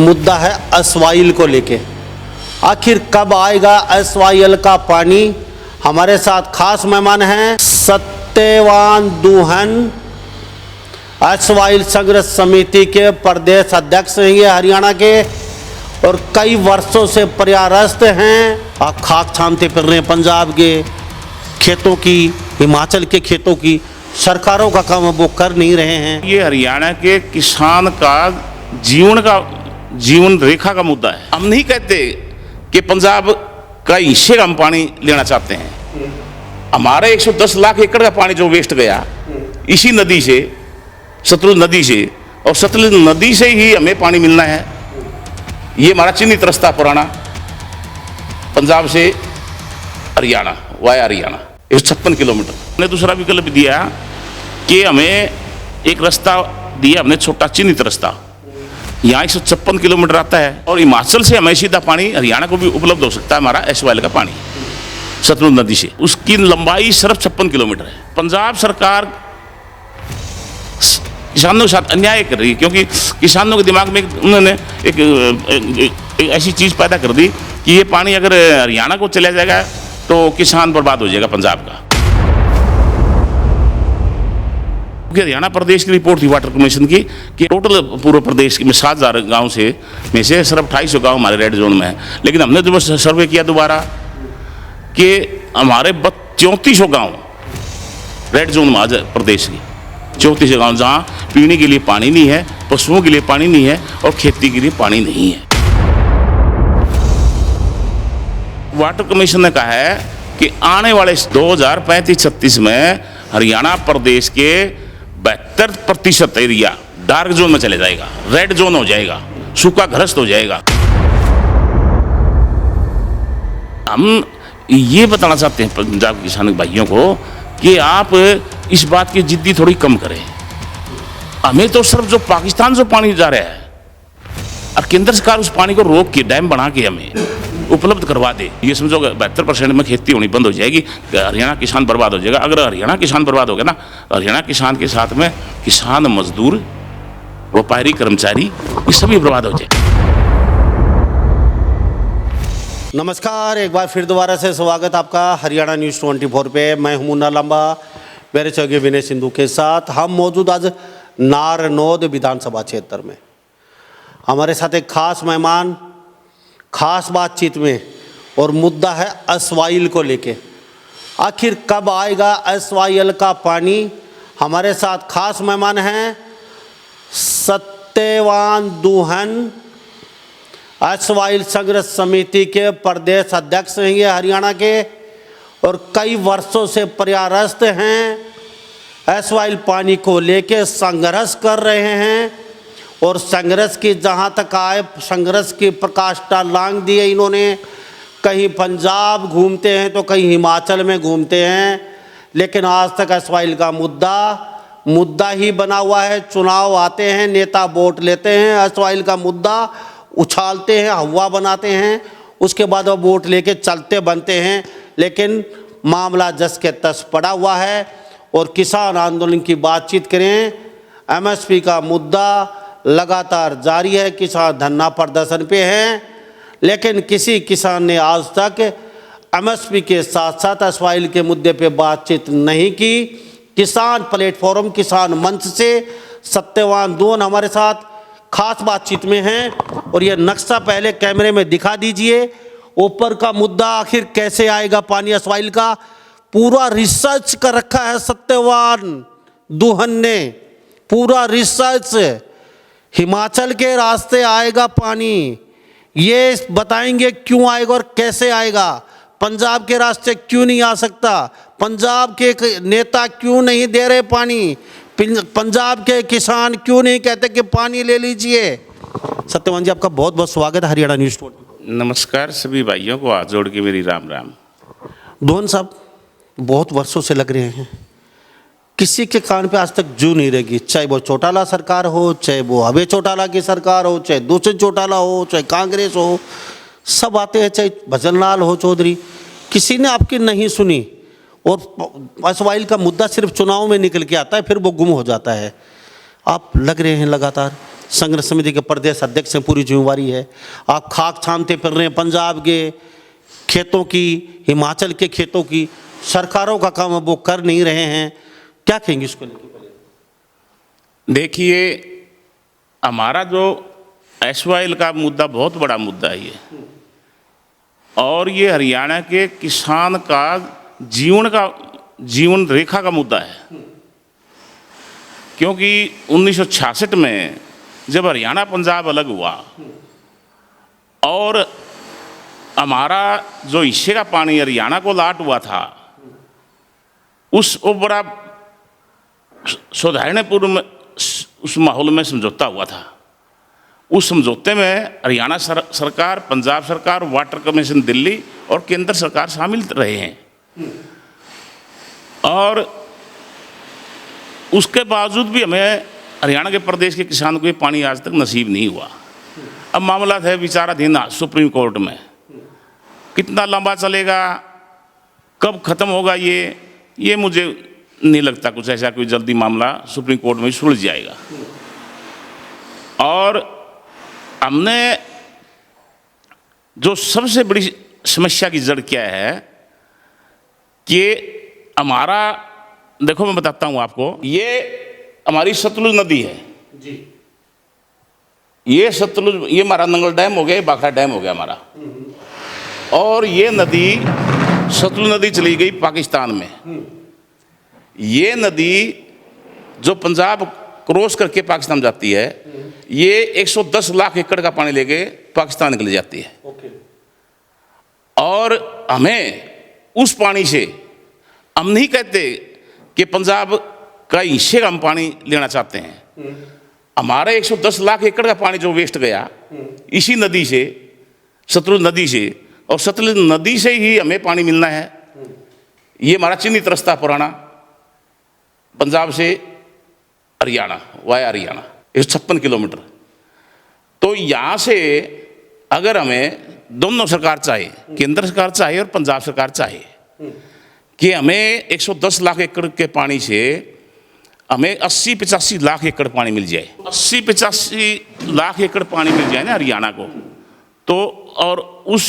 मुद्दा है एसवाईएल को लेके। आखिर कब आएगा एसवाईएल का पानी। हमारे साथ खास मेहमान हैं सत्यवान दुहन, एसवाईएल संघर्ष समिति के प्रदेश अध्यक्ष हैं ये हरियाणा के, और कई वर्षों से प्रयासरत हैं। आप खाक छानते फिर रहे हैं पंजाब के खेतों की, हिमाचल के खेतों की। सरकारों का काम वो कर नहीं रहे हैं। ये हरियाणा के किसान का जीवन रेखा का मुद्दा है। हम नहीं कहते कि पंजाब का हिस्से का हम पानी लेना चाहते हैं। हमारे 110 लाख एकड़ का पानी जो वेस्ट गया इसी नदी से, सतलुज नदी से, और सतलुज नदी से ही हमें पानी मिलना है। ये हमारा चिन्हित रास्ता पुराना पंजाब से हरियाणा वाया हरियाणा 156 किलोमीटर। हमने दूसरा विकल्प दिया कि हमें एक रास्ता दिया हमने, छोटा चिन्हित रास्ता, यहाँ 156 किलोमीटर आता है और हिमाचल से हमें सीधा पानी हरियाणा को भी उपलब्ध हो सकता है। हमारा एसवाईएल का पानी सतलुज नदी से, उसकी लंबाई सिर्फ 56 किलोमीटर है। पंजाब सरकार किसानों के साथ अन्याय कर रही है, क्योंकि किसानों के दिमाग में उन्होंने एक ऐसी चीज़ पैदा कर दी कि ये पानी अगर हरियाणा को चला जाएगा तो किसान बर्बाद हो जाएगा पंजाब का। क्योंकि हरियाणा प्रदेश की रिपोर्ट थी वाटर कमीशन की कि टोटल पूरे प्रदेश में 7,000 गाँव में से सिर्फ 250 गाँव हमारे रेड जोन में है। लेकिन हमने जब सर्वे किया दोबारा कि हमारे 3400 गाँव रेड जोन में प्रदेश की 34 गाँव जहाँ पीने के लिए पानी नहीं है, पशुओं के लिए पानी नहीं है और खेती के लिए पानी नहीं है। वाटर कमीशन ने कहा है कि आने वाले 2035-36 में हरियाणा प्रदेश के 72% एरिया डार्क जोन में चले जाएगा, रेड जोन हो जाएगा, सूखा ग्रस्त हो जाएगा। हम ये बताना चाहते हैं पंजाब के किसान भाइयों को कि आप इस बात की जिद्दी थोड़ी कम करें। हमें तो सिर्फ जो पाकिस्तान से पानी जा रहा है और केंद्र सरकार उस पानी को रोक के डैम बना के हमें उपलब्ध करवा दे। ये समझो 72% में खेती होनी बंद हो जाएगी, हरियाणा किसान बर्बाद हो जाएगा। अगर हरियाणा किसान बर्बाद हो गया ना, हरियाणा किसान के साथ में किसान, मजदूर, व्यापारी, कर्मचारी, ये सभी बर्बाद हो जाए। नमस्कार, एक बार फिर दोबारा से स्वागत आपका हरियाणा न्यूज़ 24 पे। मैं हूं मुन्ना लंबा, मेरे सहयोगी विनय सिंधु के साथ। हम मौजूद आज नारनौद विधानसभा क्षेत्र में। हमारे साथ एक खास मेहमान, खास बातचीत में, और मुद्दा है एसवाईएल को लेके। आखिर कब आएगा एसवाईएल का पानी। हमारे साथ खास मेहमान हैं सत्यवान दुहन, एसवाईएल संघर्ष समिति के प्रदेश अध्यक्ष हैं ये हरियाणा के, और कई वर्षों से प्रयासरत हैं। एसवाईएल पानी को लेके संघर्ष कर रहे हैं, और संघर्ष की जहाँ तक आए, संघर्ष की प्रकाष्ठा लांघ दी है इन्होंने। कहीं पंजाब घूमते हैं तो कहीं हिमाचल में घूमते हैं, लेकिन आज तक एसवाईएल का मुद्दा ही बना हुआ है। चुनाव आते हैं, नेता वोट लेते हैं, एसवाईएल का मुद्दा उछालते हैं, हवा बनाते हैं, उसके बाद वो वोट लेके चलते बनते हैं, लेकिन मामला जस के तस पड़ा हुआ है। और किसान आंदोलन की बातचीत करें, एमएसपी का मुद्दा लगातार जारी है, किसान धरना प्रदर्शन पे हैं, लेकिन किसी किसान ने आज तक एमएसपी के साथ साथ एसवाईएल के मुद्दे पे बातचीत नहीं की। किसान प्लेटफॉर्म, किसान मंच से सत्यवान दुहन हमारे साथ खास बातचीत में हैं, और ये नक्शा पहले कैमरे में दिखा दीजिए। ऊपर का मुद्दा आखिर कैसे आएगा पानी एसवाईएल का, पूरा रिसर्च कर रखा है सत्यवान दुहन ने, पूरा रिसर्च। हिमाचल के रास्ते आएगा पानी, ये बताएंगे क्यों आएगा और कैसे आएगा। पंजाब के रास्ते क्यों नहीं आ सकता, पंजाब के नेता क्यों नहीं दे रहे पानी, पंजाब के किसान क्यों नहीं कहते कि पानी ले लीजिए। सत्यवान जी, आपका बहुत बहुत स्वागत है हरियाणा न्यूज़ 24। नमस्कार सभी भाइयों को, हाथ जोड़ के मेरी राम राम। दुहन साहब, बहुत वर्षों से लग रहे हैं, किसी के कान पे आज तक जू नहीं रहेगी, चाहे वो चौटाला सरकार हो, चाहे वो अभय चौटाला की सरकार हो, चाहे दूसरे चौटाला हो, चाहे कांग्रेस हो, सब आते हैं, चाहे भजनलाल हो चौधरी, किसी ने आपकी नहीं सुनी। और एसवाईएल का मुद्दा सिर्फ चुनाव में निकल के आता है, फिर वो गुम हो जाता है। आप लग रहे हैं लगातार, संघर्ष समिति के प्रदेश अध्यक्ष हैं, पूरी जिम्मेवारी है। आप खाक छानते फिर रहे हैं पंजाब के खेतों की, हिमाचल के खेतों की, सरकारों का काम वो कर नहीं रहे हैं, क्या कहेंगे इसको लेकर? देखिए, हमारा जो एसवाइल का मुद्दा बहुत बड़ा मुद्दा है ये, और ये हरियाणा के किसान का जीवन रेखा का मुद्दा है। क्योंकि 1966 में जब हरियाणा पंजाब अलग हुआ और हमारा जो हिस्से का पानी हरियाणा को लाट हुआ था, वो बड़ा सौहार्दपूर्ण में उस माहौल में समझौता हुआ था। उस समझौते में हरियाणा सरकार, पंजाब सरकार, वाटर कमीशन दिल्ली और केंद्र सरकार शामिल रहे हैं, और उसके बावजूद भी हमें हरियाणा के प्रदेश के किसानों को ये पानी आज तक नसीब नहीं हुआ। अब मामला है विचाराधीन सुप्रीम कोर्ट में, कितना लंबा चलेगा, कब खत्म होगा ये मुझे नहीं लगता कुछ ऐसा कोई जल्दी मामला सुप्रीम कोर्ट में सुलझ जाएगा। और हमने जो सबसे बड़ी समस्या की जड़ क्या है कि हमारा, देखो मैं बताता हूं आपको, ये हमारी सतलुज नदी है जी। ये सतलुज, ये हमारा नंगल डैम हो गया, बाखड़ा डैम हो गया हमारा, और ये नदी सतलुज नदी चली गई पाकिस्तान में। ये नदी जो पंजाब क्रॉस करके पाकिस्तान जाती है, ये 110 लाख एकड़ का पानी लेके पाकिस्तान निकल जाती है। और हमें उस पानी से, हम नहीं कहते कि पंजाब का हिस्से का हम पानी लेना चाहते हैं। हमारा 110 लाख एकड़ का पानी जो वेस्ट गया इसी नदी से, सतलुज नदी से, और सतलुज नदी से ही हमें पानी मिलना है। ये हमारा चिन्हित रास्ता पुराना, पंजाब से हरियाणा, वाया हरियाणा, 156 किलोमीटर। तो यहाँ से अगर हमें दोनों सरकार चाहे, केंद्र सरकार चाहे और पंजाब सरकार चाहे, कि हमें 110 लाख एकड़ के पानी से हमें 80-85 लाख एकड़ पानी मिल जाए, 80-85 लाख एकड़ पानी मिल जाए ना हरियाणा को, तो और उस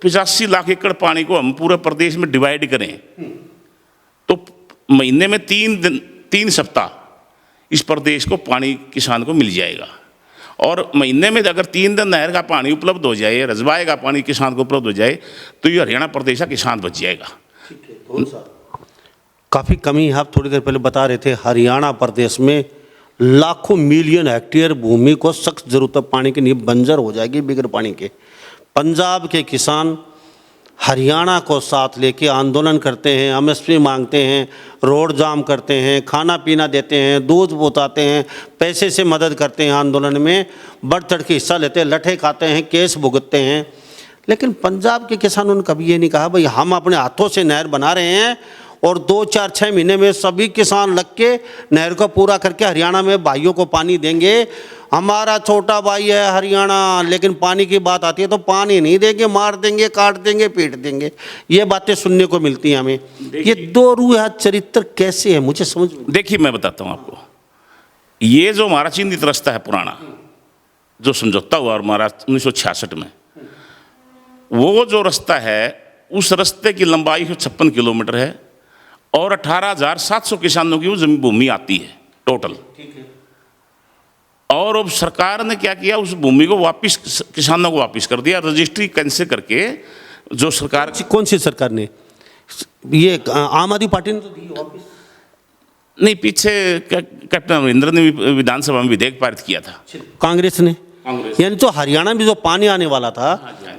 85 लाख एकड़ पानी को हम पूरे प्रदेश में डिवाइड करें, तो महीने में 3 सप्ताह इस प्रदेश को पानी किसान को मिल जाएगा। और महीने में अगर 3 दिन नहर का पानी उपलब्ध हो जाए, रजवाए का पानी किसान को उपलब्ध हो जाए, तो ये हरियाणा प्रदेश का किसान बच जाएगा। काफ़ी कमी है। आप थोड़ी देर पहले बता रहे थे हरियाणा प्रदेश में लाखों मिलियन हेक्टेयर भूमि को सख्त जरूरत है पानी की, नींव बंजर हो जाएगी बगैर पानी के। पंजाब के किसान हरियाणा को साथ लेके आंदोलन करते हैं, एमएसपी मांगते हैं, रोड जाम करते हैं, खाना पीना देते हैं, दूध बताते हैं, पैसे से मदद करते हैं, आंदोलन में बढ़ चढ़ के हिस्सा लेते हैं, लठे खाते हैं, केस भुगतते हैं। लेकिन पंजाब के किसानों ने कभी ये नहीं कहा भाई हम अपने हाथों से नहर बना रहे हैं और 2, 4, 6 महीने में सभी किसान लग के नहर को पूरा करके हरियाणा में भाइयों को पानी देंगे। हमारा छोटा भाई है हरियाणा, लेकिन पानी की बात आती है तो पानी नहीं देंगे, मार देंगे, काट देंगे, पीट देंगे। ये बातें सुनने को मिलती हैं हमें। ये दो रूह चरित्र कैसे है मुझे समझ में। देखिए मैं बताता हूँ आपको, ये जो हमारा चिन्हित रास्ता है पुराना, जो समझौता हुआ हमारा 1966 में, वो जो रास्ता है उस रास्ते की लंबाई 56 किलोमीटर है और 18,700 किसानों की वो जमीन भूमि आती है टोटल। और अब सरकार ने क्या किया, उस भूमि को वापस किसानों को वापस कर दिया, रजिस्ट्री कैंसिल करके। जो सरकार, कौन सी सरकार ने? ये आम आदमी पार्टी ने तो दी वापस नहीं, पीछे कैप्टन अमरिंदर ने विधानसभा में विधेयक पारित किया था, कांग्रेस ने। यानी तो हरियाणा में जो पानी आने वाला था,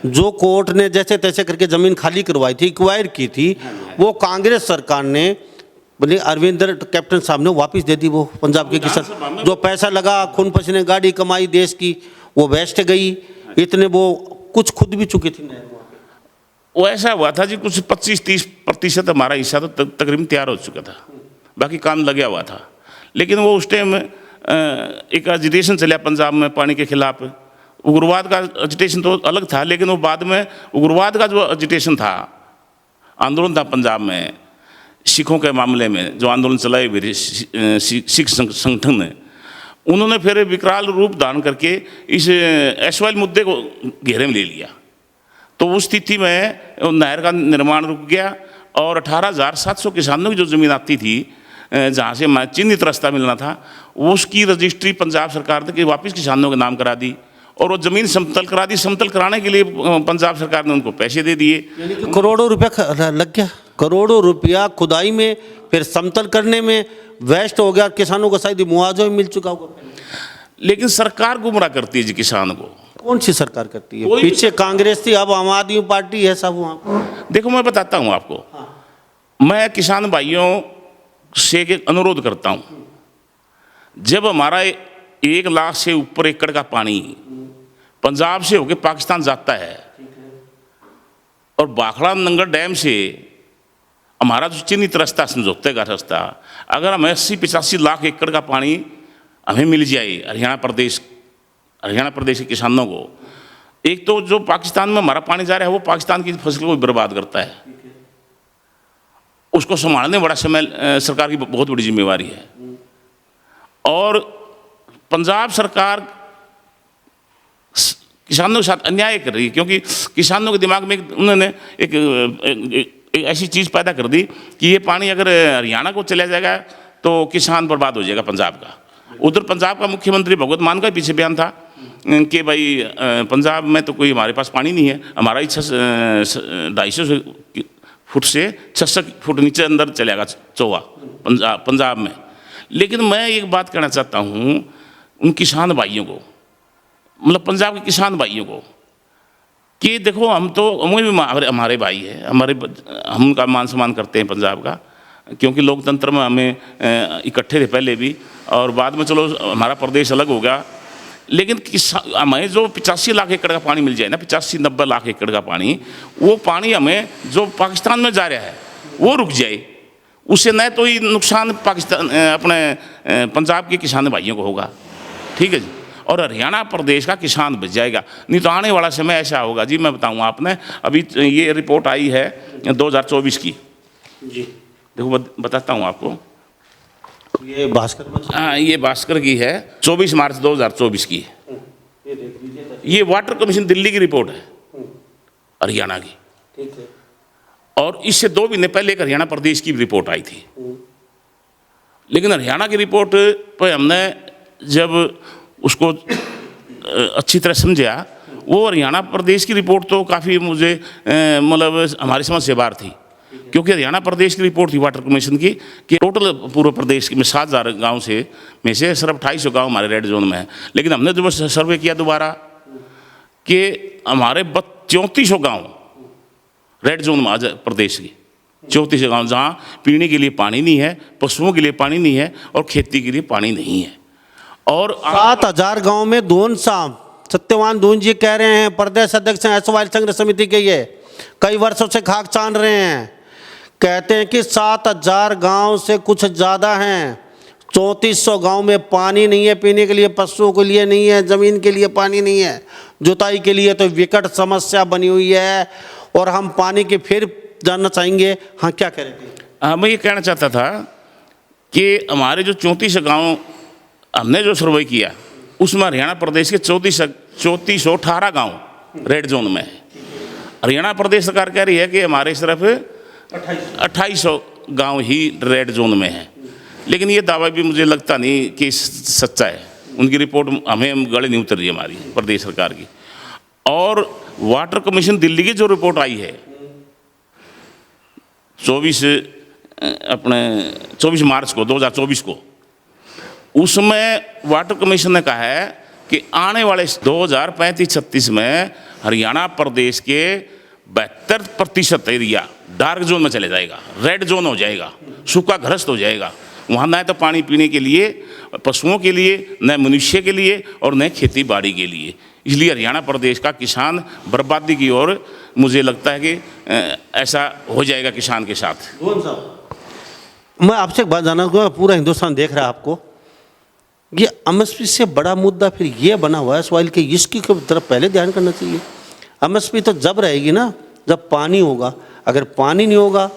जो कोर्ट ने जैसे तैसे करके जमीन खाली करवाई थी, एक्वायर की थी, वो कांग्रेस सरकार ने बोले अरविंद कैप्टन साहब ने वापस दे दी। वो पंजाब के किसान जो पैसा लगा, खून पसीने गाड़ी कमाई देश की, वो वेस्ट गई। इतने वो कुछ खुद भी चुकी थी। वो ऐसा हुआ था जी, कुछ 25-30% हमारा हिस्सा तो तकरीबन तैयार हो चुका था, बाकी काम लगा हुआ था। लेकिन वो उस टाइम एक एजिटेशन चला पंजाब में पानी के खिलाफ। उग्रवाद का एजिटेशन तो अलग था, लेकिन वो बाद में उग्रवाद का जो एजिटेशन था, आंदोलन था पंजाब में सिखों के मामले में, जो आंदोलन चलाए हुए सिख संगठन ने, उन्होंने फिर विकराल रूप धारण करके इस एसवाइल मुद्दे को घेरे में ले लिया। तो उस स्थिति में नहर का निर्माण रुक गया और 18,700 किसानों की जो ज़मीन आती थी, जहाँ से चिन्हित रास्ता मिलना था, उसकी रजिस्ट्री पंजाब सरकार ने वापस किसानों के नाम करा दी और वो ज़मीन समतल करा दी। समतल कराने के लिए पंजाब सरकार ने उनको पैसे दे दिए। यानी कि करोड़ों रुपया लग गया, करोड़ों रुपया खुदाई में, फिर समतल करने में वेस्ट हो गया। किसानों को शायद मुआवजा भी मिल चुका होगा। लेकिन सरकार गुमराह करती है जी किसान को। कौन सी सरकार करती है? पीछे कांग्रेस थी, अब आम आदमी पार्टी है सब वहाँ। देखो मैं बताता हूँ आपको। मैं किसान भाइयों से एक अनुरोध करता हूँ, जब हमारा 1 लाख से ऊपर एकड़ का पानी पंजाब से होकर पाकिस्तान जाता है और भाखड़ा नंगर डैम से हमारा जो चिन्हित रास्ता, समझौते का रास्ता, अगर हमें 80-85 लाख एकड़ का पानी हमें मिल जाए हरियाणा प्रदेश के किसानों को, एक तो जो पाकिस्तान में हमारा पानी जा रहा है वो पाकिस्तान की फसल को बर्बाद करता है, उसको संभालने बड़ा समय सरकार की बहुत बड़ी जिम्मेवारी है। और पंजाब सरकार किसानों के साथ अन्याय कर रही है, क्योंकि किसानों के दिमाग में उन्होंने एक ऐसी चीज़ पैदा कर दी कि ये पानी अगर हरियाणा को चला जाएगा तो किसान बर्बाद हो जाएगा पंजाब का। उधर पंजाब का मुख्यमंत्री भगवंत मान का पीछे बयान था कि भाई पंजाब में तो कोई हमारे पास पानी नहीं है, हमारा ही 250 फुट से 600 फुट नीचे अंदर चलेगा चौवा पंजाब में। लेकिन मैं एक बात कहना चाहता हूँ उन किसान भाइयों को, मतलब पंजाब के किसान भाइयों को, कि देखो हम भी हमारे भाई है, हम उनका मान सम्मान करते हैं पंजाब का, क्योंकि लोकतंत्र में हमें इकट्ठे थे पहले भी और बाद में चलो हमारा प्रदेश अलग होगा। लेकिन हमें जो 85 लाख एकड़ का पानी मिल जाए ना, 85-90 लाख एकड़ का पानी, वो पानी हमें जो पाकिस्तान में जा रहा है वो रुक जाए, उससे न तो ही नुकसान पाकिस्तान अपने पंजाब के किसान भाइयों को होगा, ठीक है जी, और हरियाणा प्रदेश का किसान बच जाएगा। नहीं तो आने वाला समय ऐसा होगा जी, मैं बताऊँ आपने, अभी ये रिपोर्ट आई है 2024 की जी, देखो बताता हूँ आपको, ये भास्कर, हाँ ये भास्कर की है, 24 मार्च 2024 की है। ये वाटर कमीशन दिल्ली की रिपोर्ट है हरियाणा की, ठीक है। और इससे 2 महीने पहले एक हरियाणा प्रदेश की रिपोर्ट आई थी। लेकिन हरियाणा की रिपोर्ट पर हमने जब उसको अच्छी तरह समझा, वो हरियाणा प्रदेश की रिपोर्ट तो काफ़ी मुझे मतलब हमारी समझ से बाहर थी, क्योंकि हरियाणा प्रदेश की रिपोर्ट थी वाटर कमीशन की कि टोटल पूरे प्रदेश में 7,000 गाँव में से सिर्फ 250 गाँव हमारे रेड जोन में है। लेकिन हमने जब सर्वे किया दोबारा कि हमारे 3400 गाँव रेड जोन में आ जाए प्रदेश की, 3400 गाँव जहाँ पीने के लिए पानी नहीं है, पशुओं के लिए पानी नहीं है और खेती के लिए पानी नहीं है। और 7,000 गाँव में दून साहब सत्यवान दून जी कह रहे हैं, प्रदेश अध्यक्ष हैं एसवाइल संघर्ष समिति के, ये कई वर्षों से खाक छान रहे हैं, कहते हैं कि 7,000 गांव से कुछ ज़्यादा हैं, 3400 गांव में पानी नहीं है पीने के लिए, पशुओं के लिए नहीं है, ज़मीन के लिए पानी नहीं है, जुताई के लिए तो विकट समस्या बनी हुई है। और हम पानी के फिर जानना चाहेंगे, हाँ क्या करेंगे? मैं ये कहना चाहता था कि हमारे जो 34 गाँव हमने जो सर्वे किया उसमें हरियाणा प्रदेश के 3418 गाँव रेड जोन में है। हरियाणा प्रदेश सरकार कह रही है कि हमारे सिर्फ 2800 गांव ही रेड जोन में है। लेकिन ये दावा भी मुझे लगता नहीं कि सच्चा है, उनकी रिपोर्ट हमें गले नहीं उतर रही हमारी प्रदेश सरकार की। और वाटर कमीशन दिल्ली की जो रिपोर्ट आई है 24 मार्च को 2024 को, उसमें वाटर कमीशन ने कहा है कि आने वाले 2035-36 में हरियाणा प्रदेश के 72% एरिया डार्क जोन में चले जाएगा, रेड जोन हो जाएगा, सूखा ग्रस्त हो जाएगा। वहाँ न तो पानी पीने के लिए, पशुओं के लिए, न मनुष्य के लिए और न खेती बाड़ी के लिए। इसलिए हरियाणा प्रदेश का किसान बर्बादी की ओर मुझे लगता है कि ऐसा हो जाएगा किसान के साथ। मैं आपसे एक बात जानना चाहूँगा, पूरा हिंदुस्तान देख रहा है आपको, ये एमएसपी से बड़ा मुद्दा फिर ये बना हुआ है सवाल के, इसकी तरफ पहले ध्यान करना चाहिए। एमएसपी तो जब रहेगी ना जब पानी होगा, अगर पानी नहीं होगा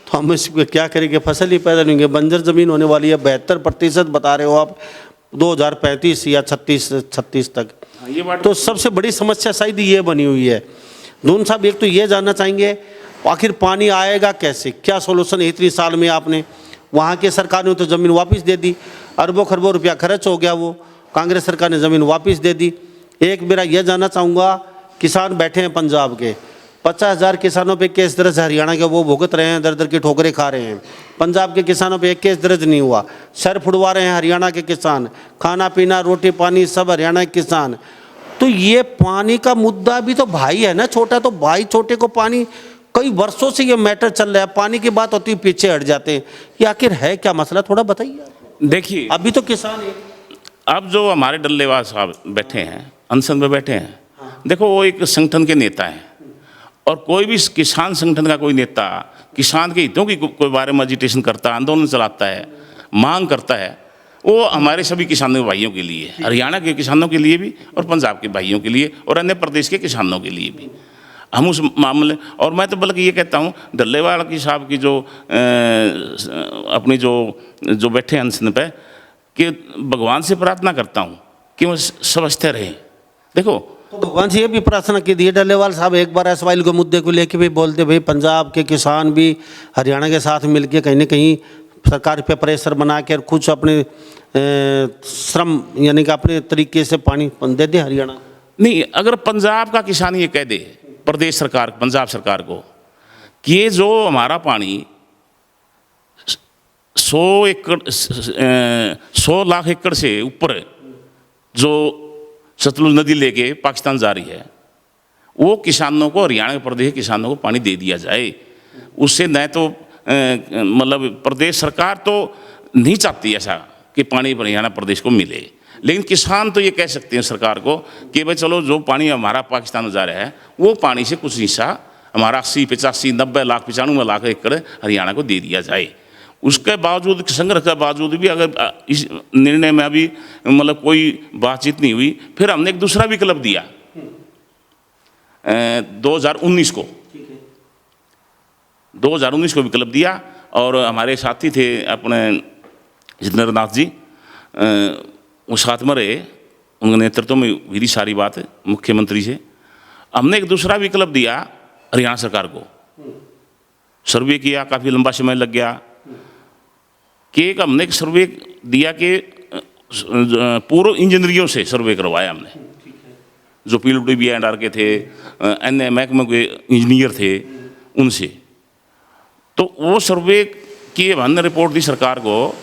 तो एमएसपी क्या करेंगे, फसल ही पैदा नहीं होंगे, बंजर ज़मीन होने वाली है। 72% बता रहे हो आप, 2035 या 36 तक। ये बात तो सबसे बड़ी समस्या शायद ये बनी हुई है। दून साहब, एक तो ये जानना चाहेंगे आखिर पानी आएगा कैसे, क्या सोल्यूशन है? इतनी साल में आपने, वहाँ की सरकार ने तो ज़मीन वापस दे दी, अरबों खरबों रुपया खर्च हो गया, वो कांग्रेस सरकार ने ज़मीन वापस दे दी। एक मेरा ये जानना चाहूँगा, किसान बैठे हैं पंजाब के, 50,000 किसानों पे केस दर्ज, हरियाणा के वो भुगत रहे हैं, दर दर की ठोकरें खा रहे हैं। पंजाब के किसानों पे एक केस दर्ज नहीं हुआ, सर फुड़वा रहे हैं हरियाणा के किसान, खाना पीना रोटी पानी सब हरियाणा के किसान। तो ये पानी का मुद्दा भी तो भाई है ना, छोटा तो भाई छोटे को पानी, कई वर्षों से ये मैटर चल रहा है, पानी की बात होती है पीछे हट जाते हैं। ये आखिर है क्या मसला, थोड़ा बताइए। देखिए, अभी तो किसान है, अब जो हमारे डल्लेवाल साहब बैठे हैं, अनशन में बैठे हैं, देखो वो एक संगठन के नेता हैं, और कोई भी किसान संगठन का कोई नेता किसान के हितों की कोई बारे में एजिटेशन करता है, आंदोलन चलाता है, मांग करता है, वो हमारे सभी किसानों भाइयों के लिए, हरियाणा के किसानों के लिए भी और पंजाब के भाइयों के लिए और अन्य प्रदेश के किसानों के लिए भी। हम उस मामले, और मैं तो बल्कि ये कहता हूँ डल्लेवाल की साहब की जो अपनी जो बैठे अनशन पे, कि भगवान से प्रार्थना करता हूँ कि वो समझते रहें। देखो, तो भगवान से ये भी प्रार्थना की थी डल्लेवाल साहब एक बार एसवाइल के मुद्दे को लेके भी बोलते, भाई पंजाब के किसान भी हरियाणा के साथ मिलके कहीं ना कहीं सरकार पे प्रेशर बना के कुछ अपने श्रम यानी कि अपने तरीके से पानी दे दे हरियाणा। नहीं, अगर पंजाब का किसान ये कह दे प्रदेश सरकार, पंजाब सरकार को, कि ये जो हमारा पानी 100 लाख एकड़ से ऊपर जो सतलुज नदी लेके पाकिस्तान जा रही है, वो किसानों को, हरियाणा प्रदेश के किसानों को पानी दे दिया जाए। उससे न तो मतलब प्रदेश सरकार तो नहीं चाहती ऐसा कि पानी हरियाणा प्रदेश को मिले, लेकिन किसान तो ये कह सकते हैं सरकार को कि भाई चलो जो पानी हमारा पाकिस्तान में जा रहा है, वो पानी से कुछ हिस्सा हमारा 80, 85, 90 लाख, 95 लाख एकड़ हरियाणा को दे दिया जाए। उसके बावजूद, संग्रह के बावजूद भी अगर इस निर्णय में अभी मतलब कोई बातचीत नहीं हुई, फिर हमने एक दूसरा विकल्प दिया 2019 को 2019 को विकल्प दिया, और हमारे साथी थे अपने जितेंद्र नाथ जी, वो साथ में रहे, उनके नेतृत्व में हुई सारी बात मुख्यमंत्री से। हमने एक दूसरा विकल्प दिया हरियाणा सरकार को, सर्वे किया, काफ़ी लंबा समय लग गया, कि एक हमने एक सर्वे दिया कि पूर्व इंजीनियरों से सर्वे करवाया हमने, जो PWD के थे, अन्य महकमे के इंजीनियर थे, उनसे। तो वो सर्वे की हमने रिपोर्ट दी सरकार को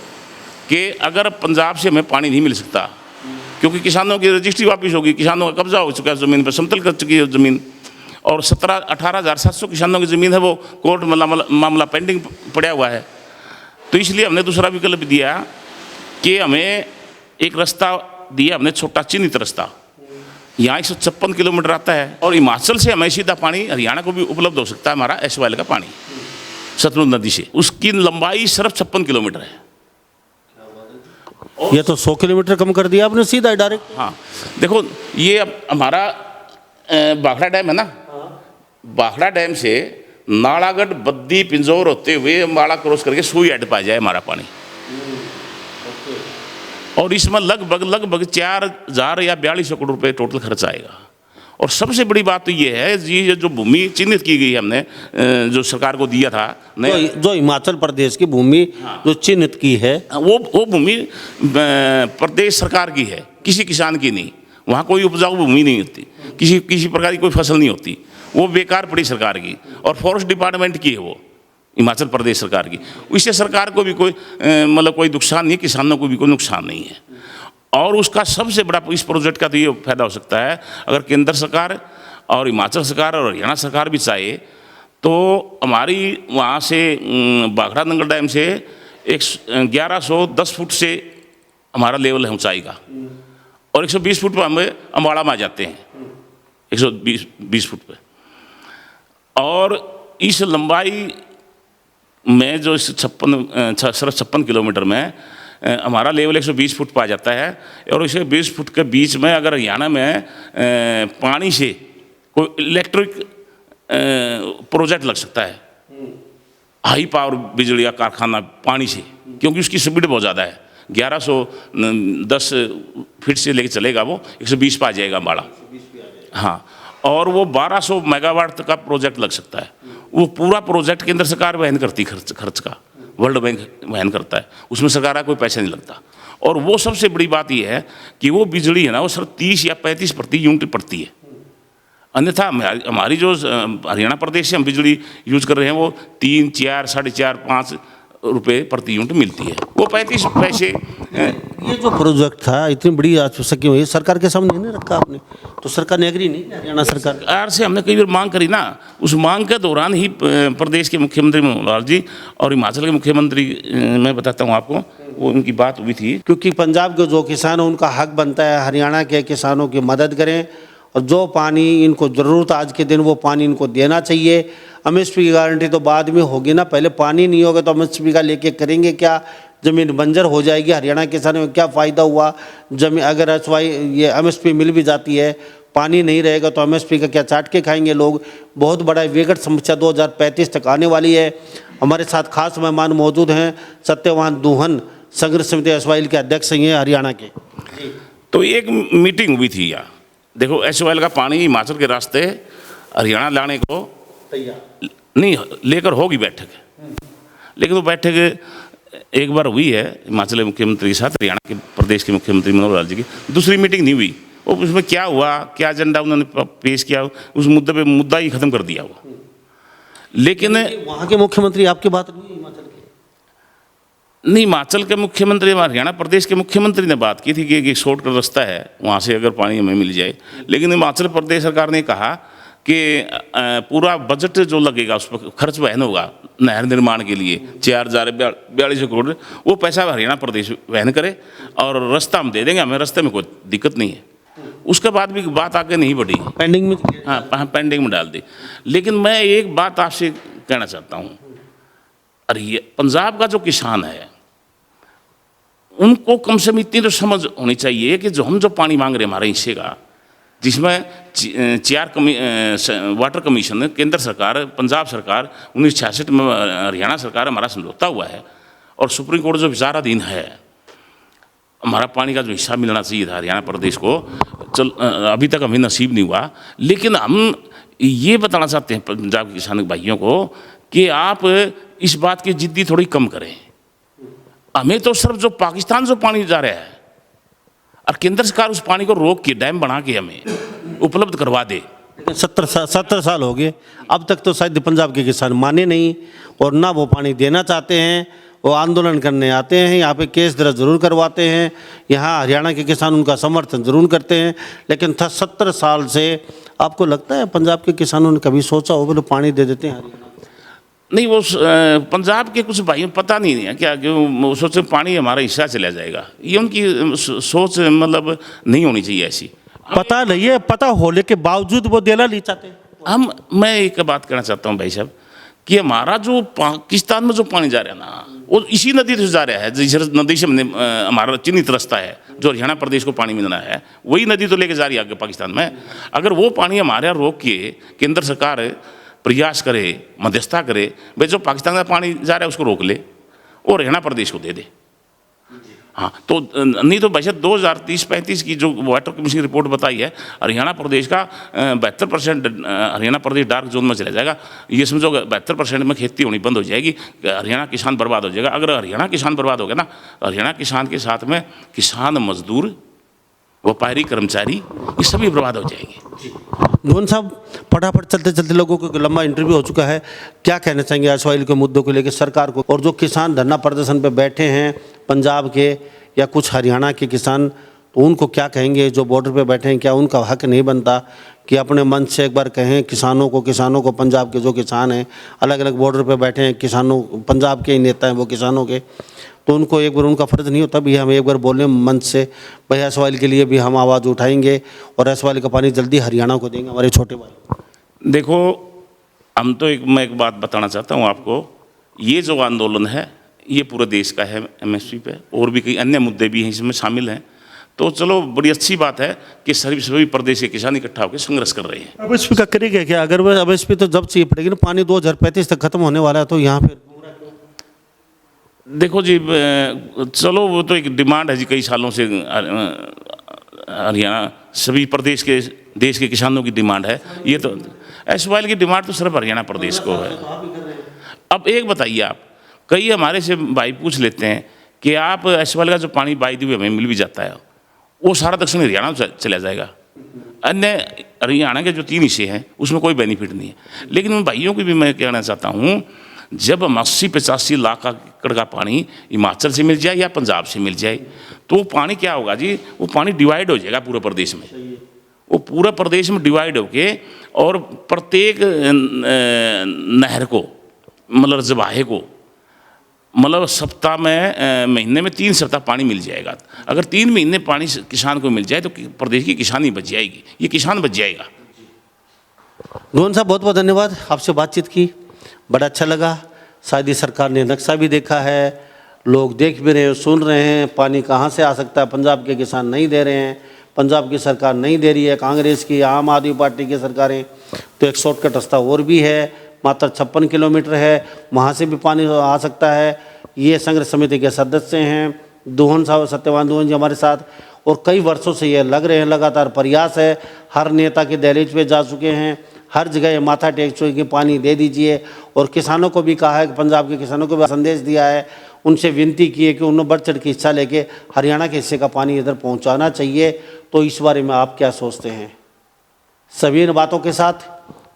कि अगर पंजाब से हमें पानी नहीं मिल सकता, क्योंकि किसानों की रजिस्ट्री वापस होगी, किसानों का कब्जा हो चुका है ज़मीन पर, समतल कर चुकी है ज़मीन, और 18,700 किसानों की ज़मीन है वो कोर्ट मामला पेंडिंग पड़ा हुआ है। तो इसलिए हमने दूसरा विकल्प दिया कि हमें एक रास्ता दिया हमने, छोटा चिन्हित रास्ता, यहाँ 156 किलोमीटर आता है, और हिमाचल से हमें सीधा पानी हरियाणा को भी उपलब्ध हो सकता है, हमारा एसवाइल का पानी सतलुज नदी से। उसकी लंबाई सिर्फ 56 किलोमीटर है। ये तो 100 किलोमीटर कम कर दिया आपने सीधा डायरेक्ट। हाँ, देखो ये अब हमारा भाखड़ा डैम है ना, भाखड़ा डैम से नालागढ़, बद्दी, पिंजौर होते हुए अम्बाड़ा क्रॉस करके सुई हेड पा जाए हमारा पानी, और इसमें लगभग 4,000 या 4,200 करोड़ रुपये टोटल खर्च आएगा। और सबसे बड़ी बात तो ये है, ये जो भूमि चिन्हित की गई है हमने, जो सरकार को दिया था, जो हिमाचल प्रदेश की भूमि जो चिन्हित की है, वो भूमि प्रदेश सरकार की है, किसी किसान की नहीं। वहाँ कोई उपजाऊ भूमि नहीं होती, किसी प्रकार की कोई फसल नहीं होती, वो बेकार पड़ी सरकार की, और फॉरेस्ट डिपार्टमेंट की है वो, हिमाचल प्रदेश सरकार की। इससे सरकार को भी कोई मतलब कोई नुकसान नहीं, किसानों को भी कोई नुकसान नहीं है। और उसका सबसे बड़ा इस प्रोजेक्ट का तो ये फायदा हो सकता है, अगर केंद्र सरकार और हिमाचल सरकार और हरियाणा सरकार भी चाहे तो हमारी वहाँ से भाखड़ा नंगल डैम से 1110 फुट से हमारा लेवल है ऊंचाई का, और 120 फुट पर हम अम्बाड़ा में आ जाते हैं, 120 फुट पे। और इस लंबाई में जो इस 56 किलोमीटर में हमारा लेवल 120 फुट पा जाता है, और 120 फुट के बीच में अगर हरियाणा में पानी से कोई इलेक्ट्रिक प्रोजेक्ट लग सकता है, हाई पावर बिजली का कारखाना पानी से, क्योंकि उसकी स्पीड बहुत ज़्यादा है, 1110 फीट से लेके चलेगा, वो 120 पे आ जाएगा अम्बाड़ा। हाँ, और वो 1200 मेगावाट तक का प्रोजेक्ट लग सकता है। वो पूरा प्रोजेक्ट केंद्र सरकार वहन करती, खर्च का वर्ल्ड बैंक वहन करता है, उसमें सरकार का कोई पैसा नहीं लगता। और वो सबसे बड़ी बात ये है कि वो बिजली है ना, वो सिर्फ 30 या 35 प्रति यूनिट पड़ती है। अन्यथा हमारी जो हरियाणा प्रदेश से हम बिजली यूज कर रहे हैं वो 3, 4, 4.5, 5 रुपये प्रति यूनिट मिलती है। वो 35 पैसे। ये जो प्रोजेक्ट था इतनी बड़ी आज सकी हुई, सरकार के सामने नहीं रखा आपने, तो सरकार ने एग्री नहीं किया? हरियाणा सरकार से हमने कई बार मांग करी ना, उस मांग के दौरान ही प्रदेश के मुख्यमंत्री मनोहर लाल जी और हिमाचल के मुख्यमंत्री, मैं बताता हूँ आपको, वो उनकी बात हुई थी। क्योंकि पंजाब के जो किसान हैं उनका हक बनता है हरियाणा के किसानों की मदद करें, और जो पानी इनको ज़रूरत आज के दिन वो पानी इनको देना चाहिए। एमएसपी की गारंटी तो बाद में होगी ना, पहले पानी नहीं होगा तो एमएसपी का लेके करेंगे क्या? ज़मीन बंजर हो जाएगी, हरियाणा किसानों को क्या फ़ायदा हुआ? जमीन अगर ये एमएसपी मिल भी जाती है, पानी नहीं रहेगा तो एमएसपी का क्या चाट के खाएंगे लोग? बहुत बड़ा विकट समस्या 2035 तक आने वाली है। हमारे साथ खास मेहमान मौजूद हैं, सत्यवान दूहन संघर्ष समिति एसवाइल के अध्यक्ष हैं हरियाणा के। तो एक मीटिंग हुई थी यहाँ, देखो एसवाइल का पानी हिमाचल के रास्ते हरियाणा लाने को तैयार नहीं लेकर होगी बैठक, लेकिन वो बैठक एक बार हुई है हिमाचल के मुख्यमंत्री के साथ, हरियाणा के प्रदेश के मुख्यमंत्री मनोहर लाल जी की, दूसरी मीटिंग नहीं हुई। वो उसमें क्या हुआ, क्या एजेंडा उन्होंने पेश किया, उस मुद्दे पे मुद्दा ही खत्म कर दिया वो। लेकिन वहाँ के मुख्यमंत्री आपकी बात नहीं है? हिमाचल के नहीं, हिमाचल के मुख्यमंत्री, हरियाणा प्रदेश के मुख्यमंत्री ने बात की थी कि एक शॉर्टकट रास्ता है वहाँ से अगर पानी हमें मिल जाए, लेकिन हिमाचल प्रदेश सरकार ने कहा कि पूरा बजट जो लगेगा उस पर खर्च वहन होगा नहर निर्माण के लिए 4042 करोड़, वो पैसा हरियाणा प्रदेश वहन करे और रास्ता हम दे देंगे, हमें रास्ते में कोई दिक्कत नहीं है। उसके बाद भी बात आगे नहीं बढ़ी, पेंडिंग में। हाँ, पेंडिंग में डाल दी। लेकिन मैं एक बात आपसे कहना चाहता हूँ, अरे पंजाब का जो किसान है उनको कम से कम इतनी तो समझ होनी चाहिए कि जो हम जो पानी मांग रहे हैं हमारे हिस्से का, जिसमें 4 वाटर कमीशन, केंद्र सरकार, पंजाब सरकार, 1966 में हरियाणा सरकार हमारा समझौता हुआ है और सुप्रीम कोर्ट जो विचाराधीन है, हमारा पानी का जो हिस्सा मिलना चाहिए था हरियाणा प्रदेश को, अभी तक हमें नसीब नहीं हुआ। लेकिन हम ये बताना चाहते हैं पंजाब के किसान भाइयों को कि आप इस बात की जिद्दी थोड़ी कम करें। हमें तो सिर्फ जो पाकिस्तान जो पानी जा रहा है और केंद्र सरकार उस पानी को रोक के डैम बना के हमें उपलब्ध करवा दे। लेकिन 70 साल हो गए, अब तक तो शायद पंजाब के किसान माने नहीं और ना वो पानी देना चाहते हैं। वो आंदोलन करने आते हैं, यहाँ पे केस दर्ज जरूर करवाते हैं, यहाँ हरियाणा के किसान उनका समर्थन जरूर करते हैं, लेकिन 70 साल से आपको लगता है पंजाब के किसानों ने कभी सोचा हो कि पानी दे देते हैं हरियाणा? नहीं, वो पंजाब के कुछ भाइयों पता नहीं है क्या, वो सोचे पानी हमारा हिस्सा चला जाएगा, ये उनकी सोच मतलब नहीं होनी चाहिए ऐसी। पता नहीं है, पता होने के बावजूद वो देना नहीं चाहते। मैं एक बात कहना चाहता हूँ भाई साहब कि हमारा जो पाकिस्तान में जो पानी जा रहा है ना, वो इसी नदी से जा रहा है, जिस नदी से हमारा चिन्हित रास्ता है जो हरियाणा प्रदेश को पानी मिलना है, वही नदी तो लेके जा रही है आगे पाकिस्तान में। अगर वो पानी हमारे यहाँ रोक के केंद्र सरकार प्रयास करे, मध्यस्थता करे, भाई जो पाकिस्तान का पानी जा रहा है उसको रोक ले और हरियाणा प्रदेश को दे दे। हाँ, तो नहीं तो भाई साहब 2030-35 की जो वाटर कमीशन की रिपोर्ट बताई है, हरियाणा प्रदेश का 72% हरियाणा प्रदेश डार्क जोन में चला जाएगा। ये समझो 72% में खेती होनी बंद हो जाएगी, हरियाणा किसान बर्बाद हो जाएगा। अगर हरियाणा किसान बर्बाद हो गया ना, हरियाणा किसान के साथ में किसान, मजदूर, व्यापारी, कर्मचारी, ये सभी बर्बाद हो जाएंगे। मोहन साहब, फटाफट चलते चलते लोगों को लंबा इंटरव्यू हो चुका है, क्या कहना चाहेंगे एसवाइल के मुद्दों को लेकर सरकार को? और जो किसान धरना प्रदर्शन पे बैठे हैं पंजाब के या कुछ हरियाणा के किसान, तो उनको क्या कहेंगे? जो बॉर्डर पे बैठे हैं, क्या उनका हक नहीं बनता कि अपने मन से एक बार कहें किसानों को पंजाब के जो किसान हैं अलग अलग बॉर्डर पे बैठे हैं, किसानों, पंजाब के ही नेता हैं वो किसानों के, तो उनको एक बार उनका फ़र्ज़ नहीं होता भी हम एक बार बोलें मन से भाई एसवाइल के लिए भी हम आवाज़ उठाएंगे और एसवाइल का पानी जल्दी हरियाणा को देंगे हमारे छोटे भाई? देखो, हम तो मैं एक बात बताना चाहता हूँ आपको, ये जो आंदोलन है ये पूरे देश का है एमएसपी पे, और भी कई अन्य मुद्दे भी हैं इसमें शामिल हैं। तो चलो, बड़ी अच्छी बात है कि सभी प्रदेश के किसान इकट्ठा होकर संघर्ष कर रहे हैं। एमएसपी का करेंगे क्या? अगर वह एमएसपी तो जब चाहिए पड़ेगी ना, पानी 2035 तक खत्म होने वाला है, तो यहाँ पे देखो जी, चलो वो तो एक डिमांड है जी, कई सालों से हरियाणा सभी प्रदेश के देश के किसानों की डिमांड है। ये तो एसवाइल की डिमांड तो सिर्फ हरियाणा प्रदेश को है। अब एक बताइए आप, कई हमारे से भाई पूछ लेते हैं कि आप एसवाइल का जो पानी बाई दी हुई हमें मिल भी जाता है, वो सारा दक्षिण हरियाणा में चला जाएगा। अन्य हरियाणा के जो 3 हिस्से हैं उसमें कोई बेनिफिट नहीं है। लेकिन उन भाइयों को भी मैं कहना चाहता हूँ, जब हम 80-85 लाख एकड़ का पानी हिमाचल से मिल जाए या पंजाब से मिल जाए, तो वो पानी क्या होगा जी, वो पानी डिवाइड हो जाएगा पूरे प्रदेश में। वो पूरा प्रदेश में डिवाइड होके और प्रत्येक नहर को, मतलब जवाहे को, मतलब सप्ताह में महीने में 3 सप्ताह पानी मिल जाएगा। अगर 3 महीने पानी किसान को मिल जाए तो प्रदेश की किसानी बच जाएगी, ये किसान बच जाएगा। गोविंद साहब बहुत बहुत धन्यवाद, आपसे बातचीत की बड़ा अच्छा लगा। शायद ही सरकार ने नक्शा भी देखा है, लोग देख भी रहे हैं, सुन रहे हैं पानी कहाँ से आ सकता है। पंजाब के किसान नहीं दे रहे हैं, पंजाब की सरकार नहीं दे रही है, कांग्रेस की आम आदमी पार्टी की सरकारें। तो एक शॉर्टकट रास्ता और भी है, मात्र 56 किलोमीटर है, वहाँ से भी पानी आ सकता है। ये संग्रह समिति के सदस्य हैं दोहन साहब, सत्यवान दोहन जी हमारे साथ, और कई वर्षों से ये लग रहे हैं, लगातार प्रयास है। हर नेता के दहलीज पे जा चुके हैं, हर जगह ये माथा टेक चुके कि पानी दे दीजिए। और किसानों को भी कहा है कि पंजाब के किसानों को भी संदेश दिया है, उनसे विनती की है कि उन्होंने बढ़ चढ़ के हिस्सा लेके हरियाणा के हिस्से का पानी इधर पहुंचाना चाहिए। तो इस बारे में आप क्या सोचते हैं? सभी इन बातों के साथ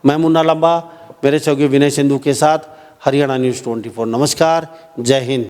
मैं मुन्ना लंबा, मेरे सहयोगी विनय सिंधु के साथ हरियाणा न्यूज़ 24। नमस्कार, जय हिंद।